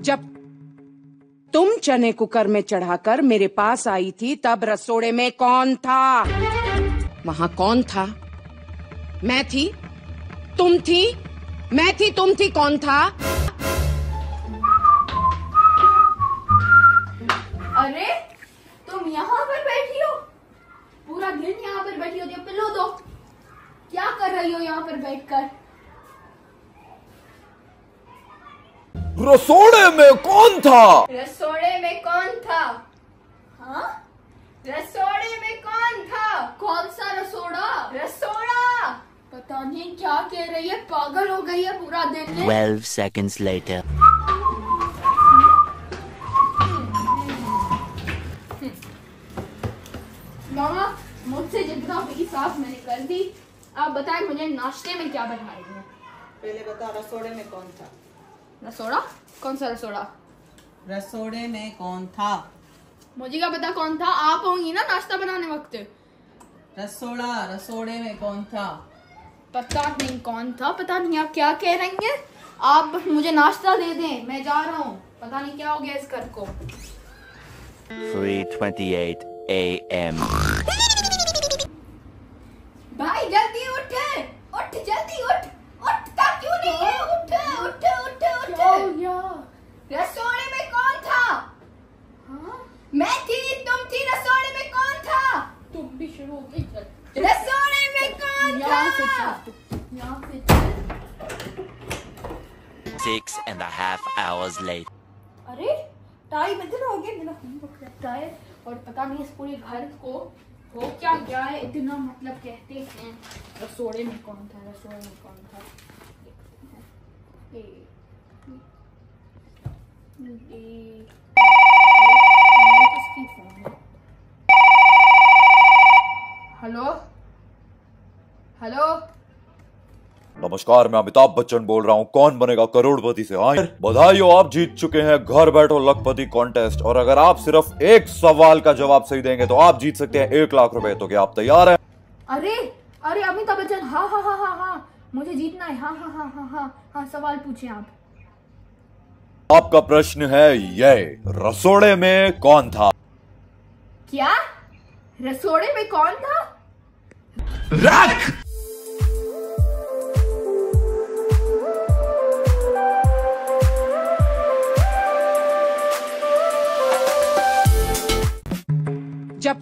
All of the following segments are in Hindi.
जब तुम चने कुकर में चढ़ाकर मेरे पास आई थी तब रसोड़े में कौन था? वहां कौन था? मैं थी, तुम थी, मैं थी, तुम थी, कौन था? अरे तुम यहाँ पर बैठी हो, पूरा दिन यहाँ पर बैठी होती हो। पिलो दो, क्या कर रही हो यहाँ पर बैठकर? रसोड़े में कौन था? रसोड़े में कौन था? हाँ, रसोड़े में कौन था? कौन सा रसोड़ा? रसोड़ा पता नहीं क्या कह रही है, पागल हो गई है पूरा दिन में। 12 seconds later. मामा, मुझसे जितना हुई साफ मैंने कर दी। आप बताएं मुझे नाश्ते में क्या बनाएंगे? पहले बता, रसोड़े में कौन था? रसोड़ा? कौन सा रसोड़ा? रसोड़े में कौन था? मुझे क्या पता कौन था, आप होंगी ना नाश्ता बनाने वक्त। रसोड़े में कौन था? पता नहीं कौन था, पता नहीं आप क्या कह रही हैं। आप मुझे नाश्ता दे दें, मैं जा रहा हूँ, पता नहीं क्या हो गया इस घर को। 3:28 a.m. भाई जल्दी उठ, उठ जल्दी उठ, उठता क्यों नहीं है? उठ उठ उठ उठ। क्या हो गया? रसोड़े में कौन था? हाँ? मैं थी, तुम थी, रसोड़े में कौन था? तुम भी शुरू हो गई। रसोड़े में कौन था? यहाँ से 6.5 hours later. अरे टाइम इतना हो गया, मेरा होमवर्क रहता है और पता नहीं इस पूरे घर को हो क्या गया है। इतना मतलब कहते हैं रसोड़े में कौन था, रसोड़े में कौन था। हेलो हेलो, नमस्कार, मैं अमिताभ बच्चन बोल रहा हूँ। कौन बनेगा करोड़पति से? हाँ, बधाई हो, आप जीत चुके हैं घर बैठो लखपति कॉन्टेस्ट। और अगर आप सिर्फ एक सवाल का जवाब सही देंगे तो आप जीत सकते हैं 1 लाख रुपए। तो क्या आप तैयार हैं? अरे अरे अमिताभ बच्चन, हाँ हाँ हाँ हाँ हाँ, मुझे जीतना है। हाँ हाँ हाँ हाँ हाँ हाँ, सवाल पूछिए आप। आपका प्रश्न है ये, रसोड़े में कौन था? क्या? रसोड़े में कौन था? रख! जब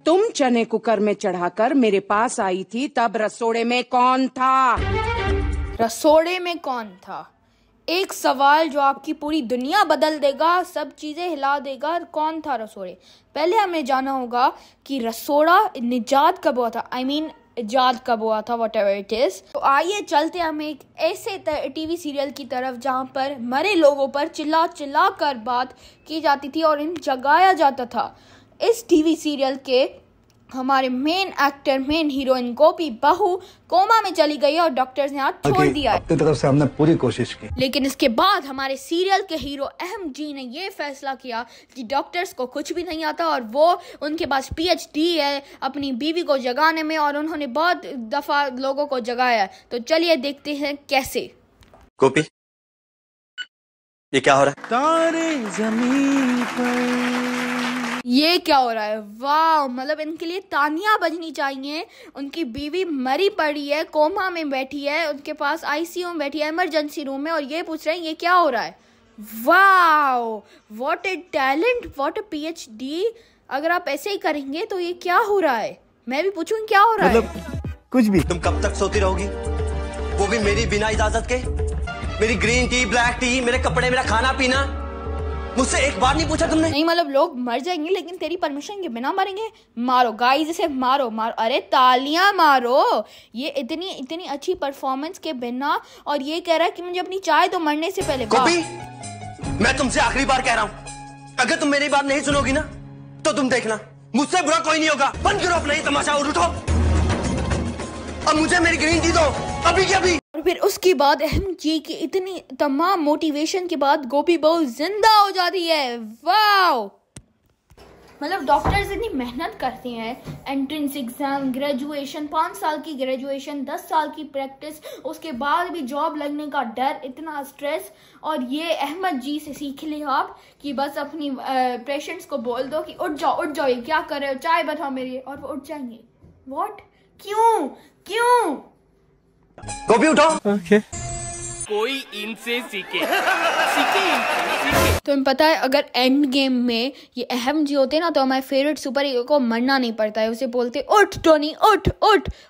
तुम चने कुकर में चढ़ाकर मेरे पास आई थी तब रसोड़े में कौन था? रसोड़े में कौन था? एक सवाल जो आपकी पूरी दुनिया बदल देगा, सब चीजें हिला देगा। कौन था रसोड़े? पहले हमें जाना होगा कि रसोड़ा निजात कब हुआ था, इजाद कब हुआ था, वट एवर इट इज। तो आइए चलते हम एक ऐसे टीवी सीरियल की तरफ जहाँ पर मरे लोगों पर चिल्ला चिल्ला कर बात की जाती थी और इन्हें जगाया जाता था। इस टीवी सीरियल के हमारे मेन एक्टर, मेन हीरोइन गोपी बहू कोमा में चली गई और डॉक्टर्स ने हाथ छोड़ दिया। अपनी तरफ से हमने पूरी कोशिश की, लेकिन इसके बाद हमारे सीरियल के हीरो अहम जी ने ये फैसला किया कि डॉक्टर्स को कुछ भी नहीं आता और वो उनके पास PhD है अपनी बीवी को जगाने में, और उन्होंने बहुत दफा लोगों को जगाया। तो चलिए देखते हैं कैसे। गोपी, ये क्या हो रहा है? तारे जमीन पर। ये क्या हो रहा है? वाह, मतलब इनके लिए तानियां बजनी चाहिए। उनकी बीवी मरी पड़ी है, कोमा में बैठी है, उनके पास ICU में बैठी है, इमरजेंसी रूम में, और ये पूछ रहे हैं ये क्या हो रहा है। वाह, what A talent, what A PhD। अगर आप ऐसे ही करेंगे तो ये क्या हो रहा है? मैं भी पूछूं क्या हो रहा है? कुछ भी। तुम कब तक सोती रहोगी, वो भी मेरी बिना इजाजत के? मेरी ग्रीन टी, ब्लैक टी, मेरे कपड़े, मेरा खाना पीना, मुझसे एक बार नहीं पूछा तुमने? नहीं, मतलब लोग मर जाएंगे लेकिन तेरी परमिशन के बिना मरेंगे। मारो गाइस, इसे मारो मारो, अरे तालियां मारो। ये इतनी अच्छी परफॉर्मेंस के बिना, और ये कह रहा है कि मुझे अपनी चाय तो मरने से पहले। गोपी, मैं तुमसे आखिरी बार कह रहा हूँ, अगर तुम मेरी बात नहीं सुनोगी ना तो तुम देखना मुझसे बुरा कोई नहीं होगा। बंद करो अपना ये तमाशा और उठो। अब मुझे मेरी ग्रीन टी दो, अभी के अभी। और फिर उसके बाद अहम जी की इतनी तमाम मोटिवेशन के बाद गोपी बहू जिंदा हो जाती है। वाओ, मतलब डॉक्टर्स इतनी मेहनत करते हैं, एंट्रेंस एग्जाम, ग्रेजुएशन, 5 साल की ग्रेजुएशन, 10 साल की प्रैक्टिस, उसके बाद भी जॉब लगने का डर, इतना स्ट्रेस। और ये अहमद जी से सीख ले आप कि बस अपनी पेशेंट्स को बोल दो कि उठ जाओ, ये क्या कर रहे हो, चाय बनाओ मेरी, और वो उठ जाएंगे। व्हाट? क्यों? गोभी उठाओ। ओके कोई इनसे सीखे। तुम्हें पता है अगर एंड गेम में ये अहम जी होते ना तो हमारे फेवरेट सुपर हीरो को मरना नहीं पड़ता है। उसे बोलते उठ टोनी उठ,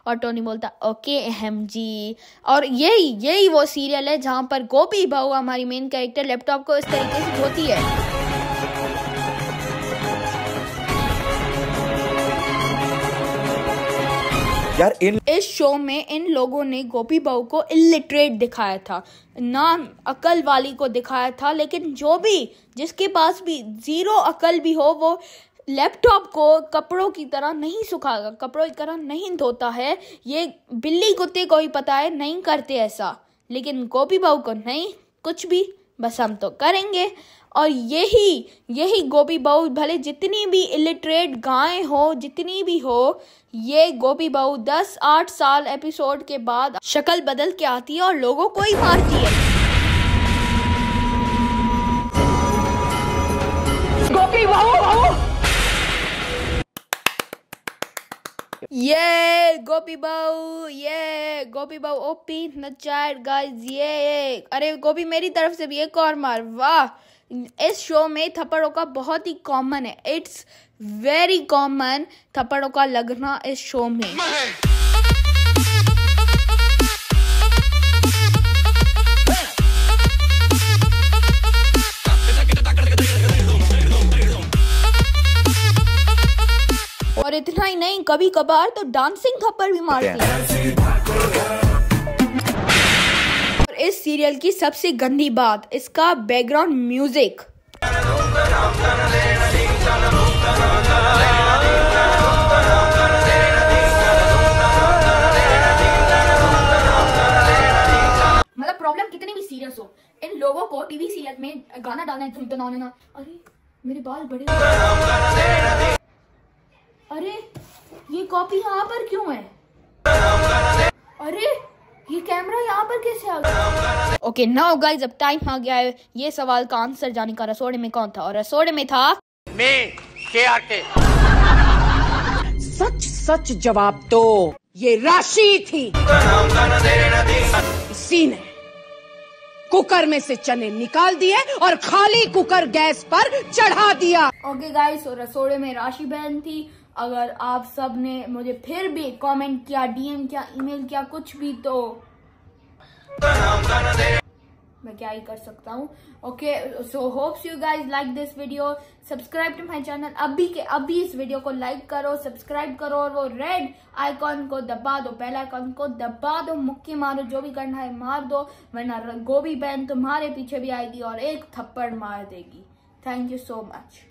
और टोनी बोलता ओके अहम जी। और यही वो सीरियल है जहाँ पर गोपी बहू हमारी मेन कैरेक्टर लैपटॉप को इस तरीके से धोती है। यार इस शो में इन लोगों ने गोपी बहू को इलिटरेट दिखाया था, ना अकल वाली को दिखाया था। लेकिन जिसके पास भी 0 अकल भी हो वो लैपटॉप को कपड़ों की तरह नहीं सुखागा, कपड़ों की तरह नहीं धोता है। ये बिल्ली कुत्ते को ही पता है, नहीं करते ऐसा। लेकिन गोपी बहू को नहीं, कुछ भी, बस हम तो करेंगे। और यही गोपी बहू भले जितनी भी इलिटरेट गायें हो, जितनी भी हो, ये गोपी बहू 10-8 साल एपिसोड के बाद शक्ल बदल के आती है और लोगों को ही मारती है। गोपी बहू, ये गोपी बहू ओपी नचार गाइस, ये अरे गोपी मेरी तरफ से भी एक और मार, वाह। इस शो में थप्पड़ों का बहुत ही कॉमन है, इट्स वेरी कॉमन थप्पड़ों का लगना इस शो में। और इतना ही नहीं, कभी कभार तो डांसिंग थप्पड़ भी मारती है। और इस सीरियल की सबसे गंदी बात इसका बैकग्राउंड म्यूजिक। मतलब प्रॉब्लम कितनी भी सीरियस हो, इन लोगों को टीवी सीरियल में गाना डालना है। अरे मेरे बाल बड़े, अरे ये कॉपी यहाँ पर क्यों है, अरे ये कैमरा यहाँ पर कैसे आ गया। ओके नाउ गाइस, अब टाइम आ गया है ये सवाल का आंसर जाने का। रसोड़े में कौन था? और रसोड़े में था मैं के सच जवाब दो। ये राशि थी। इसी ने कुकर में से चने निकाल दिए और खाली कुकर गैस पर चढ़ा दिया। ओके गाइस, रसोड़े में राशि बहन थी। अगर आप सब ने मुझे फिर भी कमेंट किया, डीएम किया, ईमेल किया, कुछ भी, तो मैं क्या ही कर सकता हूँ। Okay, so hopes you guys like this video, subscribe to my channel. अभी इस वीडियो को लाइक करो, सब्सक्राइब करो और वो रेड आइकॉन को दबा दो, बेल आइकॉन को दबा दो, मुक्की मारो, जो भी करना है मार दो, वरना गोभी बहन तुम्हारे पीछे भी आएगी और एक थप्पड़ मार देगी। Thank you so much.